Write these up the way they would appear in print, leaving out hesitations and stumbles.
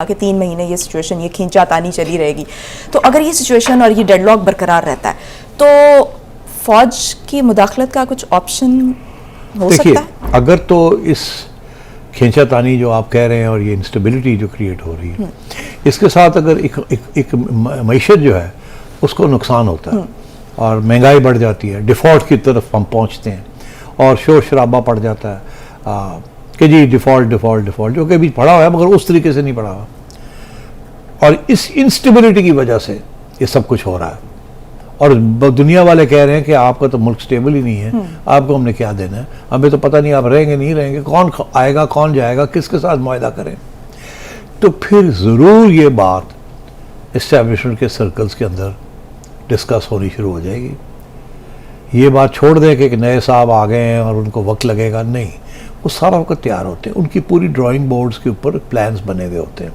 कि 3 महीने ये सिचुएशन, ये खींचातानी चली रहेगी। तो अगर ये सिचुएशन और ये डेडलॉक बरकरार रहता है तो फौज की मुदाखलत का कुछ ऑप्शन हो सकता है? अगर तो इस खींचातानी जो आप कह रहे हैं और ये इंस्टेबिलिटी जो क्रिएट हो रही है, इसके साथ अगर एक मईशत जो है उसको नुकसान होता है और महंगाई बढ़ जाती है, डिफ़ॉल्ट की तरफ हम पहुंचते हैं और शोर शराबा पड़ जाता है कि जी डिफ़ॉल्ट डिफ़ॉल्ट डिफ़ॉल्ट, जो कि अभी पढ़ा हुआ है मगर उस तरीके से नहीं पढ़ा हुआ, और इस इंस्टेबिलिटी की वजह से ये सब कुछ हो रहा है। और दुनिया वाले कह रहे हैं कि आपका तो मुल्क स्टेबल ही नहीं है, आपको हमने क्या देना है, हमें तो पता नहीं आप रहेंगे नहीं रहेंगे, कौन आएगा कौन जाएगा, किसके साथ मुआहदा करें। तो फिर ज़रूर ये बात इस्टेब्लिशमेंट के सर्कल्स के अंदर डिस्कस होनी शुरू हो जाएगी। ये बात छोड़ दें कि एक नए साहब आ गए हैं और उनको वक्त लगेगा, नहीं, वो सारा वक्त तैयार होते हैं, उनकी पूरी ड्राइंग बोर्ड्स के ऊपर प्लान्स बने हुए होते हैं,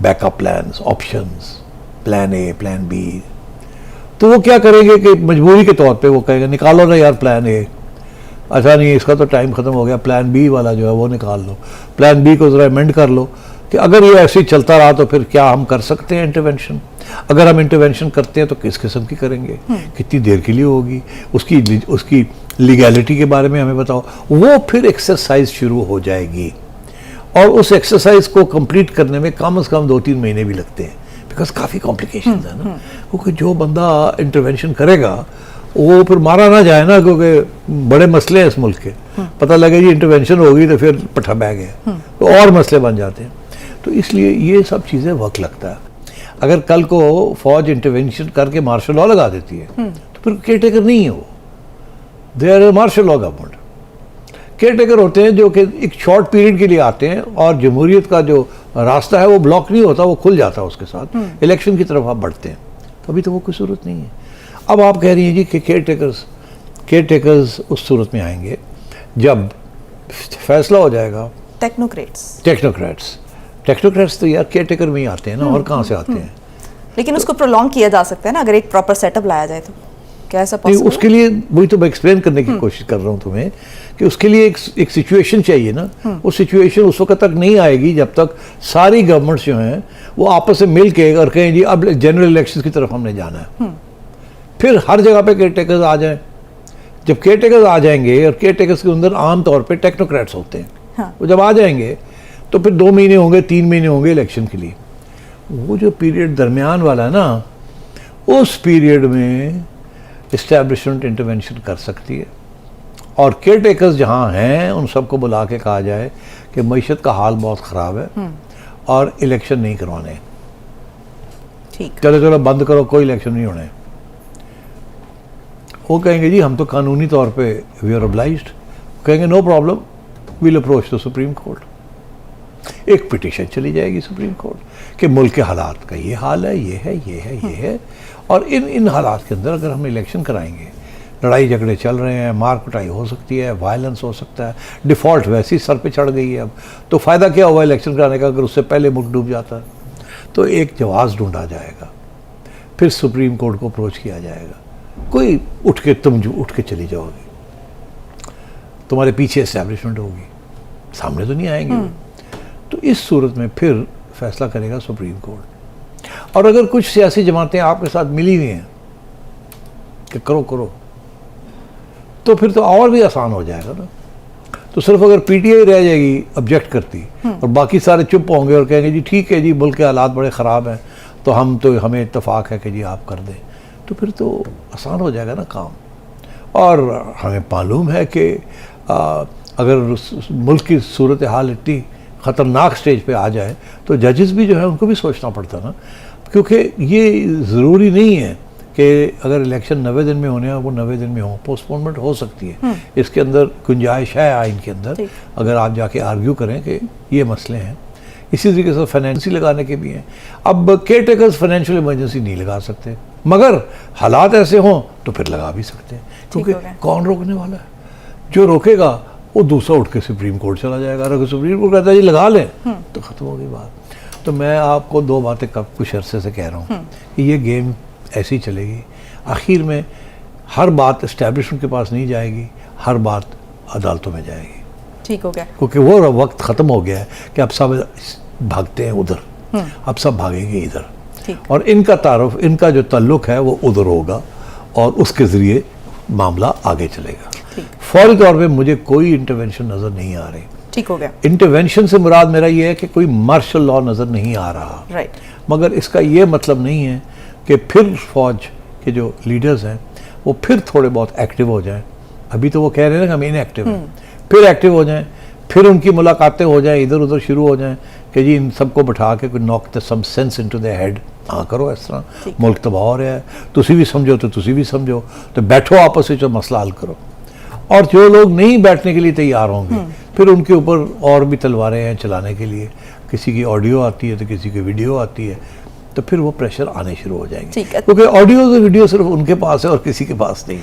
backup plans, options, plan A, plan B. तो वो क्या करेंगे कि मजबूरी के तौर पे वो कहेंगे निकालो ना यार प्लान ए, अच्छा नहीं इसका तो टाइम ख़त्म हो गया, प्लान बी वाला जो है वो निकाल लो, प्लान बी को ज़रा अमेंड कर लो कि अगर ये ऐसे ही चलता रहा तो फिर क्या हम कर सकते हैं इंटरवेंशन, अगर हम इंटरवेंशन करते हैं तो किस किस्म की करेंगे, कितनी देर के लिए होगी, उसकी लीगैलिटी के बारे में हमें बताओ। वो फिर एक्सरसाइज शुरू हो जाएगी और उस एक्सरसाइज को कंप्लीट करने में कम से कम 2-3 महीने भी लगते हैं, बिकॉज काफ़ी कॉम्प्लिकेशंस है ना, क्योंकि जो बंदा इंटरवेंशन करेगा वो फिर मारा ना जाए ना, क्योंकि बड़े मसले हैं इस मुल्क के, पता लगे जी इंटरवेंशन होगी तो फिर पट्ठा बह गया, तो और मसले बन जाते हैं। तो इसलिए ये सब चीज़ें वक्त लगता है। अगर कल को फौज इंटरवेंशन करके मार्शल लॉ लगा देती है तो फिर केयर टेकर नहीं है वो, they are martial law government. Caretaker होते हैं जो कि एक शॉर्ट पीरियड के लिए आते हैं और जमहूरियत का जो रास्ता है वो ब्लॉक नहीं होता, वो खुल जाता है उसके साथ, इलेक्शन की तरफ आप बढ़ते हैं, तो अभी तो वो कोई सूरत नहीं है। अब आप कह रही हैं जी कि केयर टेकर्स उस सूरत में आएंगे जब फैसला हो जाएगा। टेक्नोक्रेट्स तो यार केयर टेकर में ही आते हैं ना, और कहाँ से आते हैं? लेकिन उसको प्रोलॉन्ग किया जा सकता है ना, अगर एक प्रॉपर सेटअप लाया जाए तो क्या ऐसा पॉसिबल? उसके लिए वही तो मैं एक्सप्लेन करने की कोशिश कर रहा हूँ तुम्हें कि उसके लिए एक सिचुएशन चाहिए ना। वो सिचुएशन उस वक्त तक नहीं आएगी जब तक सारी गवर्नमेंट्स जो हैं वो आपस में मिल के और कहें जी अब जनरल इलेक्शन की तरफ हमने जाना है, फिर हर जगह पे केयर टेकर्स आ जाएं। जब केयर टेकर्स आ जाएंगे, और केयर टेकर्स के अंदर आमतौर पर टेक्नोक्रेट्स होते हैं, वो जब आ जाएंगे तो फिर 2 महीने होंगे, 3 महीने होंगे इलेक्शन के लिए। वो जो पीरियड दरमियान वाला है ना, उस पीरियड में इस्टेब्लिशमेंट इंटरवेंशन कर सकती है और केयर टेकर्स जहाँ हैं उन सबको बुला के कहा जाए कि मईशत का हाल बहुत ख़राब है और इलेक्शन नहीं करवाने, ठीक, चलो बंद करो, कोई इलेक्शन नहीं होने। वो कहेंगे जी हम तो कानूनी तौर पे वी आर ऑब्लाइज्ड, कहेंगे no problem, will approach the supreme court. एक पिटीशन चली जाएगी सुप्रीम कोर्ट कि मुल्क के हालात का ये हाल है, ये है, ये है, ये है, और इन हालात के अंदर अगर हम इलेक्शन कराएंगे, लड़ाई झगड़े चल रहे हैं, मार कुटाई हो सकती है, वायलेंस हो सकता है, डिफ़ॉल्ट वैसे ही सर पे चढ़ गई है, अब तो फ़ायदा क्या हुआ इलेक्शन कराने का अगर उससे पहले मुल्क डूब जाता है। तो एक जवाज़ ढूंढा जाएगा, फिर सुप्रीम कोर्ट को अप्रोच किया जाएगा, कोई तुम उठ के चली जाओगी, तुम्हारे पीछे एस्टैब्लिशमेंट होगी, सामने तो नहीं आएंगे। तो इस सूरत में फिर फैसला करेगा सुप्रीम कोर्ट। और अगर कुछ सियासी जमातें आपके साथ मिली हुई हैं कि करो, तो फिर तो और भी आसान हो जाएगा ना। तो सिर्फ अगर पीटीआई रह जाएगी ऑब्जेक्ट करती और बाकी सारे चुप होंगे और कहेंगे जी ठीक है जी मुल्क के हालात बड़े ख़राब हैं तो हमें इत्तेफाक है कि जी आप कर दें, तो फिर तो आसान हो जाएगा ना काम। और हमें मालूम है कि अगर मुल्क की सूरत हाल इतनी ख़तरनाक स्टेज पे आ जाए तो जजेस भी जो है उनको भी सोचना पड़ता ना, क्योंकि ये ज़रूरी नहीं है कि अगर इलेक्शन 90 दिन में होने हैं वो 90 दिन में हो, पोस्टपोनमेंट हो सकती है, इसके अंदर गुंजाइश है आइन के अंदर, अगर आप जाके आर्ग्यू करें कि ये मसले हैं। इसी तरीके से फाइनेंसी लगाने के भी हैं। अब केयर टेकर्स फाइनेंशियल इमरजेंसी नहीं लगा सकते, मगर हालात ऐसे हों तो फिर लगा भी सकते हैं, क्योंकि कौन रोकने वाला है? जो रोकेगा वो दूसरा उठ के सुप्रीम कोर्ट चला जाएगा, अगर सुप्रीम कोर्ट कहता है जी लगा लें तो ख़त्म हो गई बात। तो मैं आपको 2 बातें कुछ अरसे से कह रहा हूँ कि ये गेम ऐसी चलेगी, आखिर में हर बात इस्टेब्लिशमेंट के पास नहीं जाएगी, हर बात अदालतों में जाएगी। ठीक हो गया, क्योंकि वो वक्त ख़त्म हो गया है कि अब सब भागते हैं उधर। अब सब भागेंगे इधर, ठीक। और इनका तारुफ, इनका जो ताल्लुक है वो उधर होगा और उसके ज़रिए मामला आगे चलेगा। ठीक। फौरी तौर पे मुझे कोई इंटरवेंशन नज़र नहीं आ रही। ठीक हो गया। इंटरवेंशन से मुराद मेरा ये है कि कोई मार्शल लॉ नज़र नहीं आ रहा, राइट। मगर इसका ये मतलब नहीं है कि फिर फौज के जो लीडर्स हैं वो फिर थोड़े बहुत एक्टिव हो जाएं। अभी तो वो कह रहे हैं ना कि हम इनएक्टिव हैं, फिर एक्टिव हो जाएं, फिर उनकी मुलाकातें हो जाएं, इधर उधर शुरू हो जाएं कि जी इन सबको बिठा के कोई knock the some sense into the head, हाँ करो इस तरह, मुल्क तबाह हो रहा है, तुसी भी समझो तो तुसी भी समझो, तो बैठो आपस में मसला हल करो। और जो लोग नहीं बैठने के लिए तैयार होंगे फिर उनके ऊपर और भी तलवारें हैं चलाने के लिए, किसी की ऑडियो आती है तो किसी की वीडियो आती है, तो फिर वो प्रेशर आने शुरू हो जाएंगे, ठीक है। क्योंकि ऑडियो और वीडियो सिर्फ उनके पास है और किसी के पास नहीं।